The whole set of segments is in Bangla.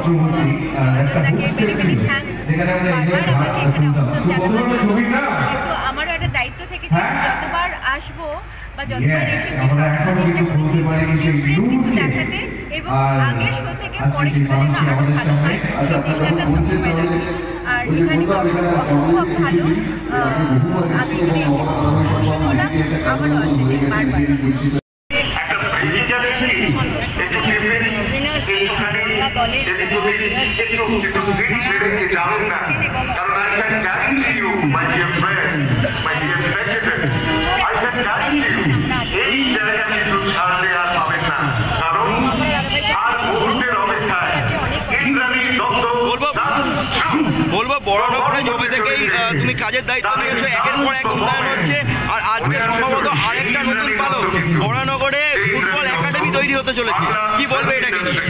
চক্রবর্তী একটা হোস্টেল ছিল যেখানে আমরা এনজয় করতাম। কিন্তু আমারও একটা দায়িত্ব থেকে যতবার আসবো বা যতবার এসেছি কিছু দেখাতে এবং আগের শো থেকে পরে সেখানে আরো ভালো হয় সেই চেষ্টাটা সবসময় লাগে। আর এখানে অসম্ভব ভালো আগে এখানে আমারও আসতে চাই বারবার। বলবো বড়নগরে জবে থেকেই তুমি কাজের দায়িত্ব নিয়েছো, একের পর এক উন্নয়ন হচ্ছে, আর আজকে সম্ভবত আরেকটা নতুন পালক বড়নগরে ফুটবল একাডেমি তৈরি হতে চলেছে, কি বলবে এটাকে নিয়ে?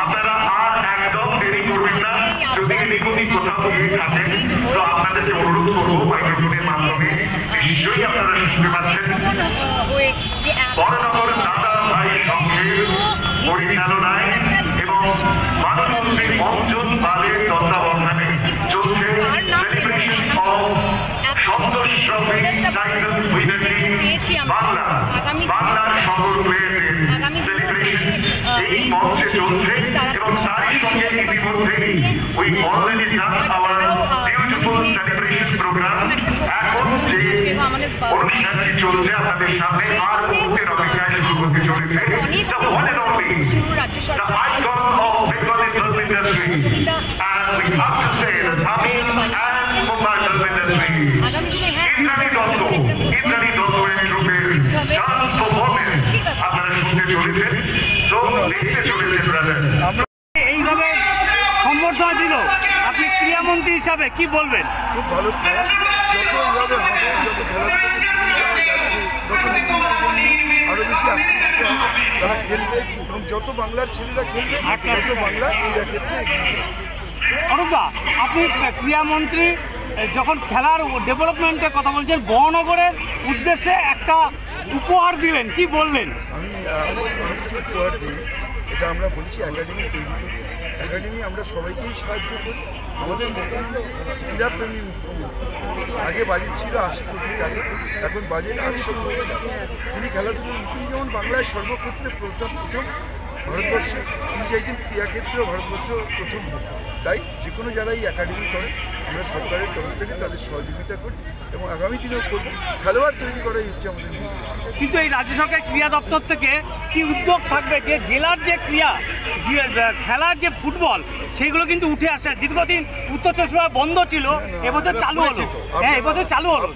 আপনারা আর একদম দেরি করবেন না, যদি নিকুতি কোথাও গিয়ে থাকেন তো আপনাদেরকে অনুরোধ করবো মাইক্রোফোনের মাধ্যমে, নিশ্চয়ই আপনারা শুনতে পাচ্ছেন বড়নগর দাদা ভাই সংঘের পরিচালনায় এবং মাননীয় অঞ্জন পালের তত্ত্বাবধানে চলছে সেলিব্রেশন অফ সদস্য বাংলা বাংলার সকল প্লেয়ারদের সেলিব্রেশন এই মঞ্চে চলছে এবং তারই সঙ্গে ইতিমধ্যেই we already done our beautiful celebration program. এখন যে অনুষ্ঠানটি চলছে আপনাদের সামনে আর মুহূর্তের অপেক্ষায় শুরু করতে চলেছে the one and only the icon of Bengali film industry, and we have to say the Tamil and Mumbai film industry, Indrani Dotto and trooper dance performance আপনারা শুনতে চলেছেন, so দেখতে চলেছেন ব্রাদার। এইভাবে সম্বর্ধনা দিল, আপনি ক্রীড়ামন্ত্রী হিসাবে কি বলবেন? খুব ভালো, যত এইভাবে হবে, যত আরো বেশি আকৃষ্ট হবে, তারা খেলবে এবং যত বাংলার ছেলেরা খেলবে তত বাংলা ক্রীড়া ক্ষেত্রে এগিয়ে। অনুপদা, আপনি ক্রীড়ামন্ত্রী, যখন খেলার ডেভেলপমেন্টের কথা বলছেন, বড়নগরের উদ্দেশ্যে একটা উপহার দিলেন, কি বললেন? আমি কিছু উপহার দিই, এটা আমরা বলছি একাডেমি তৈরি করি। একাডেমি আমরা সবাইকেই সাহায্য করি। আমাদের ক্রীড়াপ্রেমী মুখ্যমন্ত্রী, আগে বাজেট ছিল 80 কোটি টাকা, এখন বাজেট 800 কোটি টাকা। তিনি খেলাধুলো তিনি যেমন বাংলায় সর্বক্ষেত্রে প্রথম ভারতবর্ষে, তিনি চাইছেন ক্রীড়াক্ষেত্রেও ভারতবর্ষ প্রথম হোক। তাই যে কোনো যারা এই একাডেমি করে আমরা সরকারের তরফ থেকে তাদের সহযোগিতা করি এবং আগামী দিনেও করি। খেলোয়াড় তৈরি করাই হচ্ছে আমাদের। কিন্তু এই রাজ্য সরকার ক্রীড়া দপ্তর থেকে কি উদ্যোগ থাকবে যে জেলার যে ক্রীড়া খেলার যে ফুটবল সেইগুলো কিন্তু উঠে আসে? দীর্ঘদিন উত্তর চব্বিশ পরগনা বন্ধ ছিল, এবছর চালু হলো। হ্যাঁ, এবছর চালু হলো।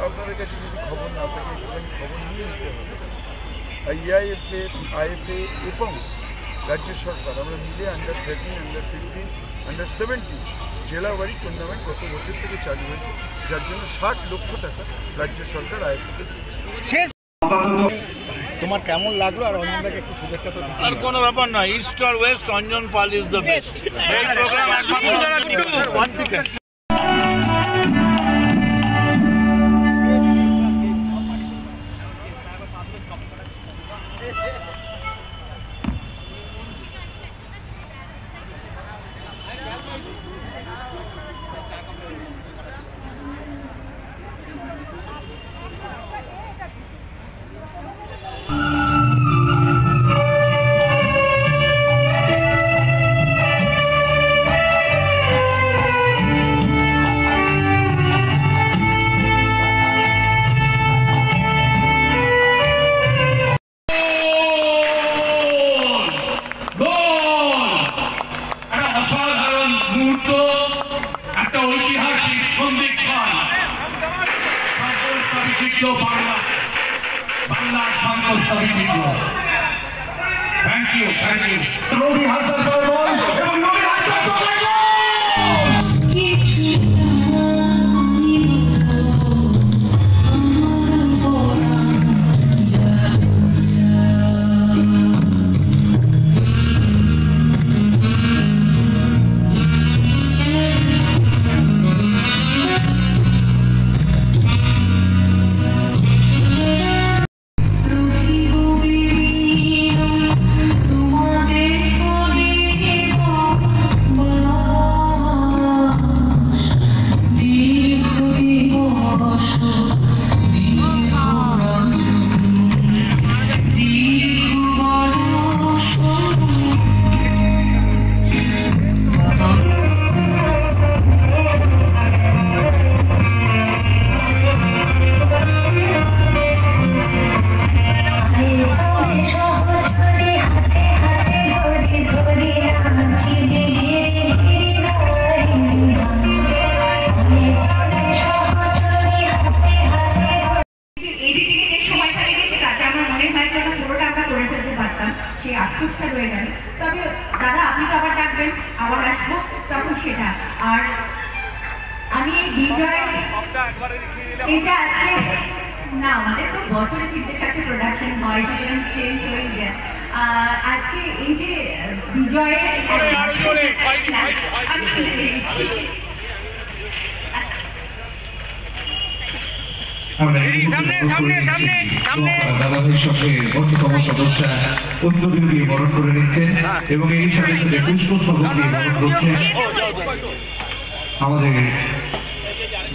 আপনাদের কাছে যদি খবর না থাকে খবর নিয়ে নিতে হবে। IIFA, IFA এবং রাজ্য সরকার আমরা মিলে আন্ডার-13, আন্ডার-15, আন্ডার-17 জেলাবাড়ি টুর্নামেন্ট গত বছর থেকে চালু হয়েছে, যার জন্য 60 লক্ষ টাকা রাজ্য সরকার IFA-কে দিয়েছে। তোমার কেমন লাগলো? আর অঞ্জনদাকে একটু শুভেচ্ছা তো। আর কোনো ব্যাপার না, ইস্ট আর west, Anjan Pal is the best. এই প্রোগ্রাম একমাত্র Thank you. Robi Hassan Salman এবং Robi Hassan Salman মনে হয় যে পুরোটা আমরা করে ফেলতে পারতাম, সেই আফসোসটা রয়ে গেল। তবে দাদা আপনি তো আবার ডাকবেন, আবার আসবো তখন সেটা। আর আমি বিজয় এই যে আজকে না, আমাদের তো বছরে 3-4টে প্রোডাকশন হয়, সুতরাং চেঞ্জ হয়ে যায়। আজকে এই যে বিজয়ের আমি শুনে দিচ্ছি। দাদাভাইয়ের সঙ্গে অন্যতম সদস্য উদ্যোগী দিয়ে বরণ করে নিচ্ছেন এবং এর সাথে সাথে পুষ্পস্তবক দিয়ে বরণ করছেন আমাদের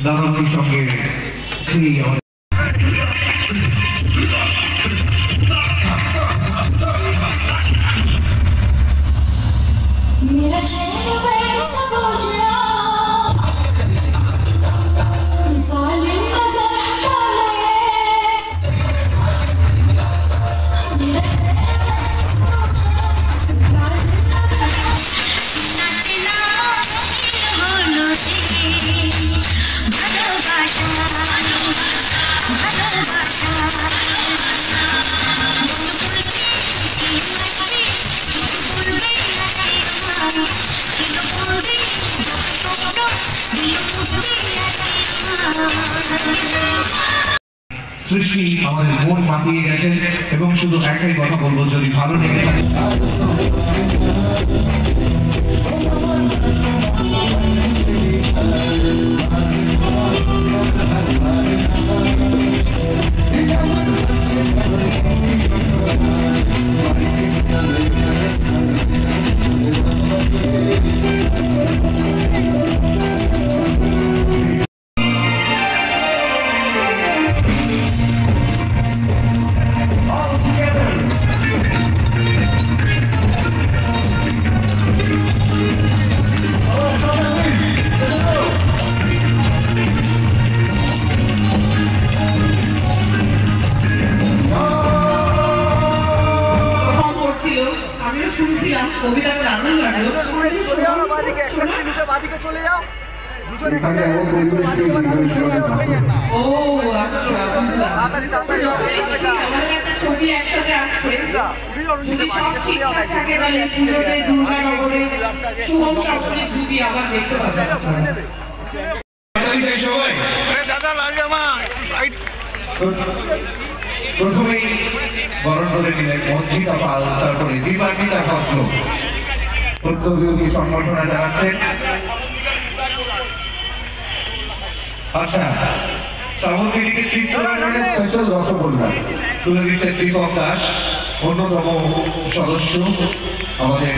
দাদাভাইয়ের সঙ্গে। সৃষ্টি আমাদের মন মাতিয়ে গেছেন এবং শুধু একটাই কথা বলবো, যদি ভালো লেগে থাকে ছবি একসাথে আসছে, যদি সব ঠিকঠাক থাকে তাহলে পুজোতে দুর্গানগরে শুভম সপ্তমীর জুটি আবার দেখতে পাবেন। প্রথমেই বরণ করে নিলেন মঞ্চিতা পাল, তারপরে দীপান্বিতা ভদ্র উদ্যোগী সম্বর্ধনা জানাচ্ছেন। আচ্ছা, শ্রাবন্তীকে চিত্ররঞ্জনের স্পেশাল রসগোল্লা তুলে দিচ্ছেন দীপক দাস, অন্যতম সদস্য আমাদের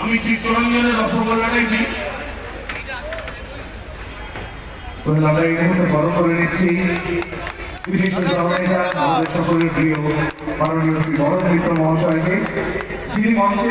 আমি চিত্তরঞ্জনের রসগোল্লাটাই দিই। দাদা এই মুহূর্তে বরণ করে নিচ্ছি বিশিষ্ট সহযোগিতা আমাদের সকলের প্রিয় মাননীয় শ্রী বরণ মিত্র মহাশয়কে, যিনি মঞ্চে